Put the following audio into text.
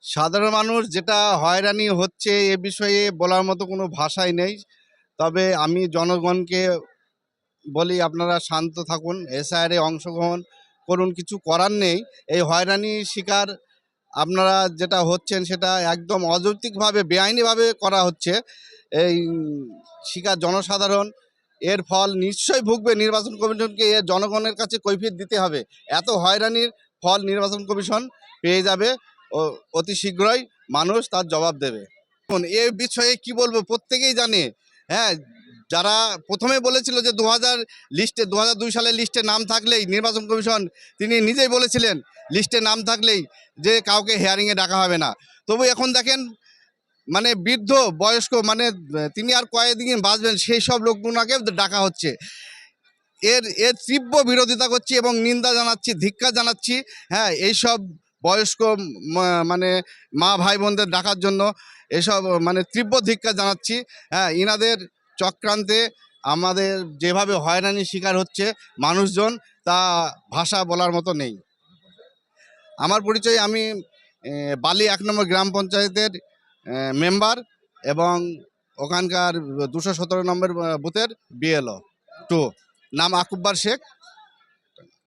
সাধারণ মানুষ যেটা হয়রানি হচ্ছে এ বিষয়ে বলার মতো কোনো ভাষাই নেই। তবে আমি জনগণকে বলি, আপনারা শান্ত থাকুন, এসআইআরে অংশগ্রহণ করুন, কিছু করার নেই। এই হয়রানির শিকার আপনারা যেটা হচ্ছেন সেটা একদম অযৌক্তিকভাবে বেআইনিভাবে করা হচ্ছে। এই শিকার জনসাধারণ, এর ফল নিশ্চয়ই ভুগবে। নির্বাচন কমিশনকে এর জনগণের কাছে কৈফিয়ত দিতে হবে। এত হয়রানির ফল নির্বাচন কমিশন পেয়ে যাবে ও অতি শীঘ্রই মানুষ তার জবাব দেবে। এখন এ বিষয়ে কি বলবো, প্রত্যেকেই জানে। হ্যাঁ, যারা প্রথমে বলেছিল যে 2002 সালের লিস্টে নাম থাকলেই নির্বাচন কমিশন, তিনি নিজেই বলেছিলেন লিস্টে নাম থাকলেই যে কাউকে হেয়ারিংয়ে ডাকা হবে না। তবু এখন দেখেন, মানে বৃদ্ধ বয়স্ক, মানে তিনি আর কয়েকদিন বাঁচবেন সেই সব লোকগুলোকে ডাকা হচ্ছে। এর এর তীব্র বিরোধিতা করছি এবং নিন্দা জানাচ্ছি, ধিক্কার জানাচ্ছি। হ্যাঁ, এইসব বয়স্ক মানে মা ভাই বোনদের ডাকার জন্য এসব মানে তীব্র ধিক্কার জানাচ্ছি। হ্যাঁ, ইনাদের চক্রান্তে আমাদের যেভাবে হয়রানির শিকার হচ্ছে মানুষজন, তা ভাষা বলার মতো নেই। আমার পরিচয়, আমি বালি 1 নম্বর গ্রাম পঞ্চায়েতের মেম্বার এবং ওখানকার 217 নম্বর বুথের BLO 2, নাম আকুব্বার শেখ।